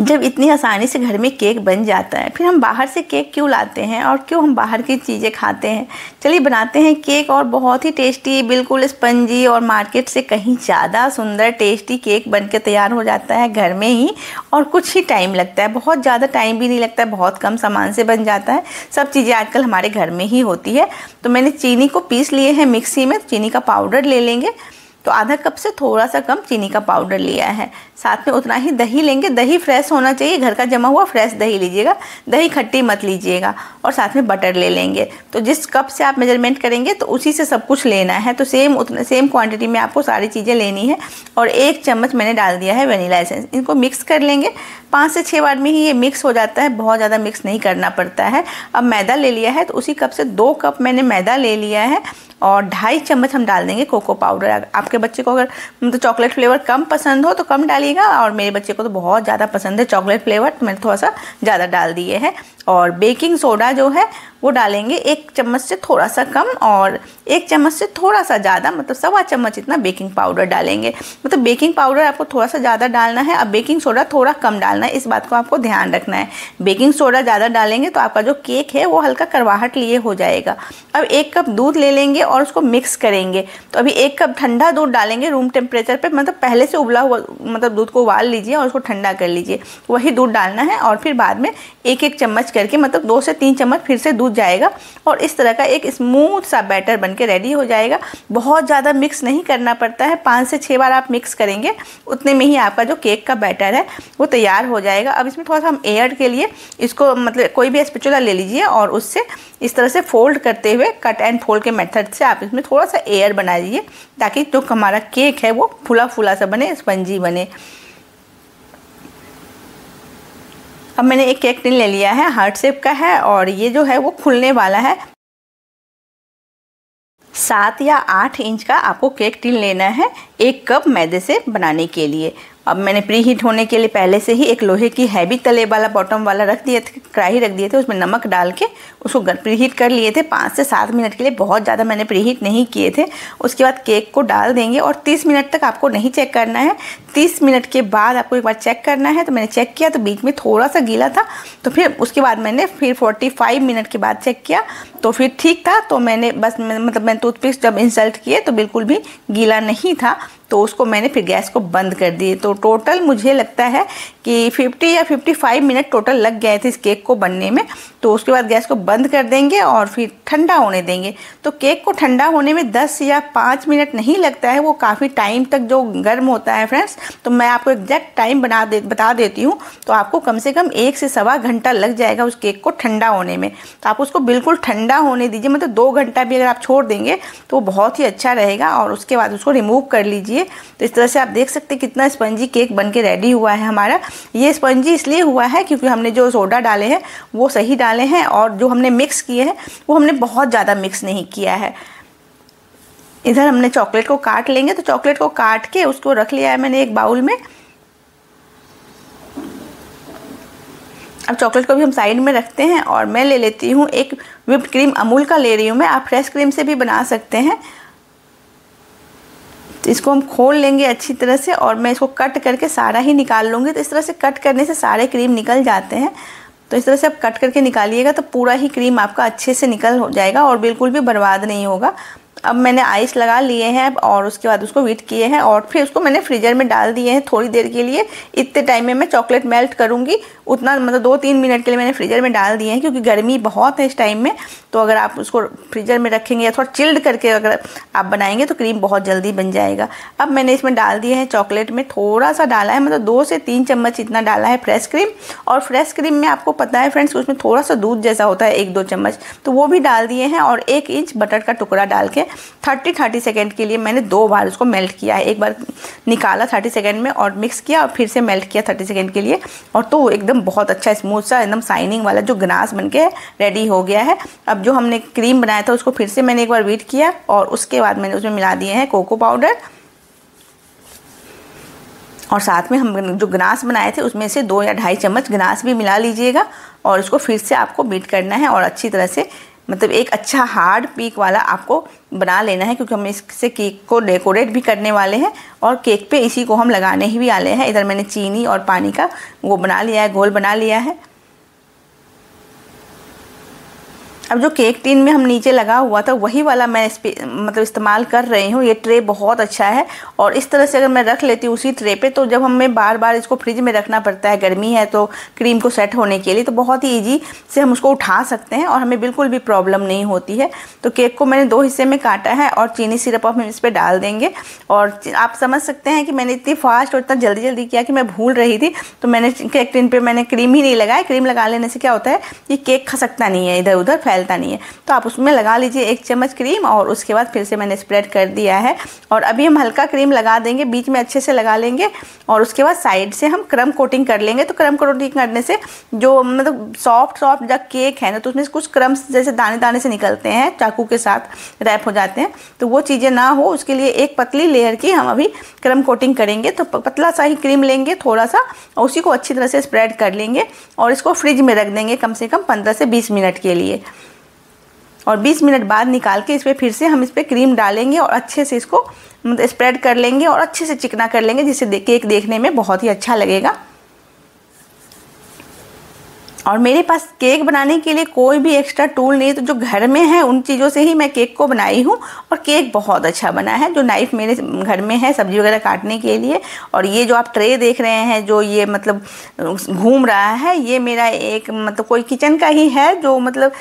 जब इतनी आसानी से घर में केक बन जाता है, फिर हम बाहर से केक क्यों लाते हैं और क्यों हम बाहर की चीज़ें खाते हैं। चलिए बनाते हैं केक, और बहुत ही टेस्टी, बिल्कुल स्पंजी और मार्केट से कहीं ज़्यादा सुंदर टेस्टी केक बन के तैयार हो जाता है घर में ही। और कुछ ही टाइम लगता है, बहुत ज़्यादा टाइम भी नहीं लगता है, बहुत कम सामान से बन जाता है। सब चीज़ें आजकल हमारे घर में ही होती है। तो मैंने चीनी को पीस लिए हैं मिक्सी में, चीनी का पाउडर ले लेंगे। तो आधा कप से थोड़ा सा कम चीनी का पाउडर लिया है। साथ में उतना ही दही लेंगे। दही फ्रेश होना चाहिए, घर का जमा हुआ फ्रेश दही लीजिएगा, दही खट्टी मत लीजिएगा। और साथ में बटर ले लेंगे। तो जिस कप से आप मेजरमेंट करेंगे तो उसी से सब कुछ लेना है। तो सेम क्वांटिटी में आपको सारी चीज़ें लेनी है। और 1 चम्मच मैंने डाल दिया है वनीला एसेंस। इनको मिक्स कर लेंगे। 5 से 6 बार में ही ये मिक्स हो जाता है, बहुत ज़्यादा मिक्स नहीं करना पड़ता है। अब मैदा ले लिया है, तो उसी कप से 2 कप मैंने मैदा ले लिया है। और 2.5 चम्मच हम डाल देंगे कोको पाउडर। आपके बच्चे को अगर मतलब चॉकलेट फ्लेवर कम पसंद हो तो कम डालिएगा, और मेरे बच्चे को तो बहुत ज़्यादा पसंद है चॉकलेट फ्लेवर, तो मैंने थोड़ा सा ज़्यादा डाल दिए हैं। और बेकिंग सोडा जो है वो डालेंगे 1 चम्मच से थोड़ा सा कम, और 1 चम्मच से थोड़ा सा ज़्यादा, मतलब 1.25 चम्मच इतना बेकिंग पाउडर डालेंगे। मतलब बेकिंग पाउडर आपको थोड़ा सा ज़्यादा डालना है, अब बेकिंग सोडा थोड़ा कम डालना है, इस बात को आपको ध्यान रखना है। बेकिंग सोडा ज़्यादा डालेंगे तो आपका जो केक है वो हल्का करवाहट लिए हो जाएगा। अब 1 कप दूध ले लेंगे और उसको मिक्स करेंगे। तो अभी 1 कप ठंडा दूध डालेंगे रूम टेम्परेचर पे, मतलब पहले से उबला हुआ, मतलब दूध को उबाल लीजिए और उसको ठंडा कर लीजिए, वही दूध डालना है। और फिर बाद में 1-1 चम्मच करके, मतलब 2 से 3 चम्मच फिर से दूध जाएगा, और इस तरह का एक स्मूथ सा बैटर बनके रेडी हो जाएगा। बहुत ज़्यादा मिक्स नहीं करना पड़ता है, 5 से 6 बार आप मिक्स करेंगे उतने में ही आपका जो केक का बैटर है वो तैयार हो जाएगा। अब इसमें थोड़ा सा हम एयर के लिए इसको, मतलब कोई भी स्पैचुला ले लीजिए और उससे इस तरह से फोल्ड करते हुए, कट एंड फोल्ड के मेथड से आप इसमें थोड़ा सा एयर बना दीजिए, ताकि जो हमारा केक है वो फूला फूला सा बने, स्पंजी बने। अब मैंने एक केक टिन ले लिया है, हार्ट शेप का है, और ये जो है वो खुलने वाला है। 7 या 8 इंच का आपको केक टिन लेना है 1 कप मैदे से बनाने के लिए। अब मैंने प्री हीट होने के लिए पहले से ही एक लोहे की हैवी तले वाला बॉटम वाला रख दिए थे, कढ़ाई रख दिए थे, उसमें नमक डाल के उसको प्री हीट कर लिए थे 5 से 7 मिनट के लिए। बहुत ज़्यादा मैंने प्री हीट नहीं किए थे। उसके बाद केक को डाल देंगे, और 30 मिनट तक आपको नहीं चेक करना है। 30 मिनट के बाद आपको एक बार चेक करना है। तो मैंने चेक किया तो बीच में थोड़ा सा गीला था, तो फिर उसके बाद मैंने फिर 45 मिनट के बाद चेक किया तो फिर ठीक था। तो मैंने बस, मतलब मैंने टूथपिक जब इंसल्ट किए तो बिल्कुल भी गीला नहीं था, तो उसको मैंने फिर गैस को बंद कर दिए। तो टोटल मुझे लगता है कि 50 या 55 मिनट टोटल लग गए थे इस केक को बनने में। तो उसके बाद गैस को बंद कर देंगे और फिर ठंडा होने देंगे। तो केक को ठंडा होने में 10 या 5 मिनट नहीं लगता है, वो काफ़ी टाइम तक जो गर्म होता है फ्रेंड्स। तो मैं आपको एग्जैक्ट टाइम बता देती हूँ। तो आपको कम से कम 1 से सवा घंटा लग जाएगा उस केक को ठंडा होने में। तो आप उसको बिल्कुल ठंडा होने दीजिए, मतलब 2 घंटा भी अगर आप छोड़ देंगे तो बहुत ही अच्छा रहेगा। और उसके बाद उसको रिमूव कर लीजिए। तो इस तरह से आप देख सकते हैं कितना स्पंजी केक बनके रेडी हुआ है हमारा। ये स्पंजी इसलिए हुआ है क्योंकि हमने जो सोडा डाले हैं वो सही डाले हैं, और जो हमने मिक्स किए हैं वो हमने बहुत ज़्यादा मिक्स नहीं किया है। इधर हमने चॉकलेट को काट लेंगे। तो चॉकलेट को काट के उसको रख लिया है मैंने एक बाउल में। अब चॉकलेट को भी हम साइड में रखते हैं, और मैं ले लेती हूँ एक व्हिप्ड क्रीम, अमूल का ले रही हूँ मैं, आप फ्रेश क्रीम से भी बना सकते हैं। तो इसको हम खोल लेंगे अच्छी तरह से, और मैं इसको कट करके सारा ही निकाल लूँगी। तो इस तरह से कट करने से सारे क्रीम निकल जाते हैं। तो इस तरह से आप कट करके निकालिएगा तो पूरा ही क्रीम आपका अच्छे से निकल हो जाएगा और बिल्कुल भी बर्बाद नहीं होगा। अब मैंने आइस लगा लिए हैं, और उसके बाद उसको व्हीट किए हैं, और फिर उसको मैंने फ्रीजर में डाल दिए हैं थोड़ी देर के लिए। इतने टाइम में मैं चॉकलेट मेल्ट करूँगी, उतना मतलब 2-3 मिनट के लिए मैंने फ्रीजर में डाल दिए हैं, क्योंकि गर्मी बहुत है इस टाइम में। तो अगर आप उसको फ्रीजर में रखेंगे या थोड़ा चिल्ड करके अगर आप बनाएंगे तो क्रीम बहुत जल्दी बन जाएगा। अब मैंने इसमें डाल दिए हैं, चॉकलेट में थोड़ा सा डाला है, मतलब 2 से 3 चम्मच इतना डाला है फ्रेश क्रीम। और फ्रेश क्रीम में आपको पता है फ्रेंड्स, उसमें थोड़ा सा दूध जैसा होता है, 1-2 चम्मच, तो वो भी डाल दिए हैं। और 1 इंच बटर का टुकड़ा डाल के 30 सेकेंड के लिए मैंने 2 बार उसको मेल्ट किया है। एक बार निकाला 30 सेकेंड में और मिक्स किया, और फिर से मेल्ट किया 30 सेकेंड के लिए। और तो एकदम बहुत अच्छा स्मूथ सा एकदम शाइनिंग वाला जो गनाश बनके रेडी हो गया है। अब जो हमने क्रीम बनाया था उसको फिर से मैंने एक बार व्हीट किया, और उसके बाद मैंने उसमें मिला दिए हैं कोको पाउडर, और साथ में हम जो गनाश बनाए थे उसमें से 2 या 2.5 चम्मच गनाश भी मिला लीजिएगा। और इसको फिर से आपको बीट करना है और अच्छी तरह से मतलब एक अच्छा हार्ड पीक वाला आपको बना लेना है, क्योंकि हम इससे केक को डेकोरेट भी करने वाले हैं और केक पे इसी को हम लगाने ही भी वाले हैं। इधर मैंने चीनी और पानी का वो बना लिया है, घोल बना लिया है। अब जो केक टिन में हम नीचे लगा हुआ था वही वाला मैं मतलब इस्तेमाल कर रही हूँ। ये ट्रे बहुत अच्छा है और इस तरह से अगर मैं रख लेती हूँ उसी ट्रे पे, तो जब हमें बार बार इसको फ्रिज में रखना पड़ता है, गर्मी है तो क्रीम को सेट होने के लिए, तो बहुत ही ईजी से हम उसको उठा सकते हैं और हमें बिल्कुल भी प्रॉब्लम नहीं होती है। तो केक को मैंने 2 हिस्से में काटा है और चीनी सिरप हम इस पर डाल देंगे। और आप समझ सकते हैं कि मैंने इतनी फास्ट और इतना जल्दी जल्दी किया कि मैं भूल रही थी, तो मैंने केक टिन पर मैंने क्रीम ही नहीं लगाया। क्रीम लगा लेने से क्या होता है, ये केक खसकता नहीं है, इधर उधर फैलता नहीं है। तो आप उसमें लगा लीजिए 1 चम्मच क्रीम और उसके बाद फिर से मैंने स्प्रेड कर दिया है। और अभी हम हल्का क्रीम लगा देंगे, बीच में अच्छे से लगा लेंगे और उसके बाद साइड से हम क्रम कोटिंग कर लेंगे। तो क्रम कोटिंग करने से जो मतलब सॉफ्ट जब केक है ना, तो उसमें कुछ क्रम्स जैसे दाने दाने से निकलते हैं, चाकू के साथ रैप हो जाते हैं, तो वो चीज़ें ना हो उसके लिए एक पतली लेयर की हम अभी क्रम कोटिंग करेंगे। तो पतला सा ही क्रीम लेंगे थोड़ा सा और उसी को अच्छी तरह से स्प्रेड कर लेंगे और इसको फ्रिज में रख देंगे कम से कम 15 से 20 मिनट के लिए। और 20 मिनट बाद निकाल के इस पर फिर से हम इस पर क्रीम डालेंगे और अच्छे से इसको स्प्रेड कर लेंगे और अच्छे से चिकना कर लेंगे, जिससे केक देखने में बहुत ही अच्छा लगेगा। और मेरे पास केक बनाने के लिए कोई भी एक्स्ट्रा टूल नहीं है, तो जो घर में है उन चीज़ों से ही मैं केक को बनाई हूँ और केक बहुत अच्छा बना है। जो नाइफ़ मेरे घर में है सब्ज़ी वगैरह काटने के लिए, और ये जो आप ट्रे देख रहे हैं जो ये मतलब घूम रहा है, ये मेरा एक मतलब कोई किचन का ही है, जो मतलब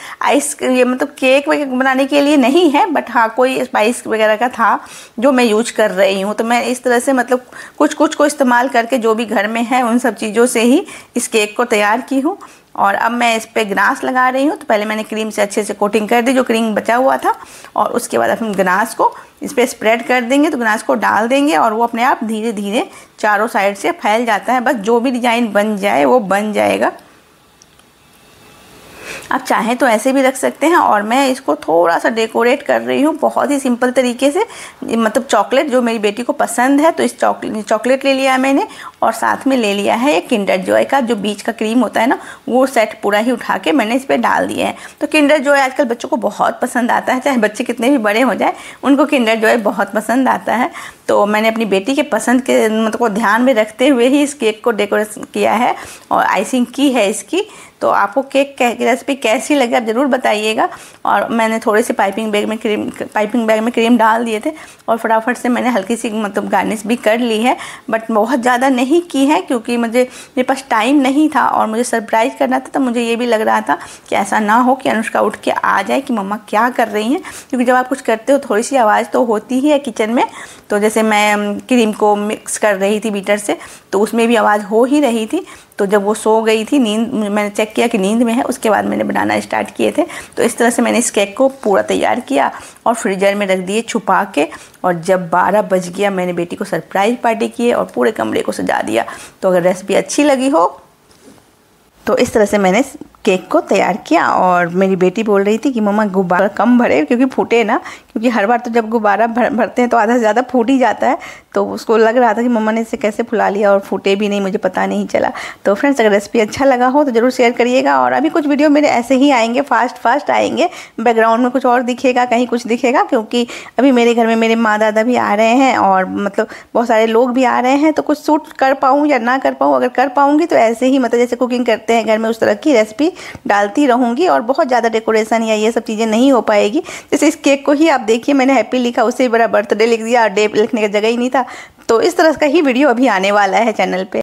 ये मतलब केक बनाने के लिए नहीं है, बट हाँ कोई स्पाइस वगैरह का था जो मैं यूज कर रही हूँ। तो मैं इस तरह से मतलब कुछ को इस्तेमाल करके जो भी घर में है उन सब चीज़ों से ही इस केक को तैयार की हूँ। और अब मैं इस पर गनाश लगा रही हूँ। तो पहले मैंने क्रीम से अच्छे से कोटिंग कर दी, जो क्रीम बचा हुआ था, और उसके बाद हम गनाश को इस पर स्प्रेड कर देंगे। तो गनाश को डाल देंगे और वो अपने आप धीरे धीरे चारों साइड से फैल जाता है। बस जो भी डिज़ाइन बन जाए वो बन जाएगा। आप चाहें तो ऐसे भी रख सकते हैं। और मैं इसको थोड़ा सा डेकोरेट कर रही हूँ बहुत ही सिंपल तरीके से, मतलब चॉकलेट जो मेरी बेटी को पसंद है, तो इस चॉकलेट ले लिया है मैंने और साथ में ले लिया है एक किंडर जॉय का जो बीच का क्रीम होता है ना, वो सेट पूरा ही उठा के मैंने इस पर डाल दिया है। तो किंडर जॉय आजकल बच्चों को बहुत पसंद आता है, चाहे बच्चे कितने भी बड़े हो जाए उनको किंडर जॉय बहुत पसंद आता है। तो मैंने अपनी बेटी के पसंद के मतलब को ध्यान में रखते हुए ही इस केक को डेकोरेट किया है और आइसिंग की है इसकी। तो आपको केक की रेसिपी कैसी लगी आप ज़रूर बताइएगा। और मैंने थोड़े से पाइपिंग बैग में क्रीम डाल दिए थे और फटाफट से मैंने हल्की सी मतलब गार्निश भी कर ली है, बट बहुत ज़्यादा नहीं की है क्योंकि मेरे पास टाइम नहीं था और मुझे सरप्राइज़ करना था। तो मुझे ये भी लग रहा था कि ऐसा ना हो कि अनुष्का उठ के आ जाए कि मम्मा क्या कर रही हैं, क्योंकि जब आप कुछ करते हो थोड़ी सी आवाज़ तो होती ही है किचन में। तो जैसे मैं क्रीम को मिक्स कर रही थी बीटर से, तो उसमें भी आवाज़ हो ही रही थी। तो जब वो सो गई थी, नींद, मैंने चेक किया कि नींद में है, उसके बाद मैंने बनाना स्टार्ट किए थे। तो इस तरह से मैंने इस केक को पूरा तैयार किया और फ्रीजर में रख दिए छुपा के। और जब 12 बज गया मैंने बेटी को सरप्राइज़ पार्टी की और पूरे कमरे को सजा दिया। तो अगर रेसिपी अच्छी लगी हो तो इस तरह से मैंने केक को तैयार किया। और मेरी बेटी बोल रही थी कि मम्मा गुब्बारा कम भरे क्योंकि फूटे ना, क्योंकि हर बार तो जब गुब्बारा भरते हैं तो आधा से ज़्यादा फूट ही जाता है। तो उसको लग रहा था कि मम्मा ने इसे कैसे फुला लिया और फूटे भी नहीं, मुझे पता नहीं चला। तो फ्रेंड्स अगर रेसिपी अच्छा लगा हो तो ज़रूर शेयर करिएगा। और अभी कुछ वीडियो मेरे ऐसे ही आएंगे, फास्ट आएंगे, बैकग्राउंड में कुछ और दिखेगा, कहीं कुछ दिखेगा, क्योंकि अभी मेरे घर में मेरे माँ दादा भी आ रहे हैं और मतलब बहुत सारे लोग भी आ रहे हैं। तो कुछ शूट कर पाऊँ या ना कर पाऊँ, अगर कर पाऊँगी तो ऐसे ही मतलब जैसे कुकिंग करते हैं घर में उस तरह की रेसिपी डालती रहूँगी। और बहुत ज़्यादा डेकोरेशन या ये सब चीज़ें नहीं हो पाएगी। जैसे इस केक को ही आप देखिए, मैंने हैप्पी लिखा, उससे बड़ा बर्थडे लिख दिया और डे लिखने का जगह ही नहीं था। तो इस तरह का ही वीडियो अभी आने वाला है चैनल पे।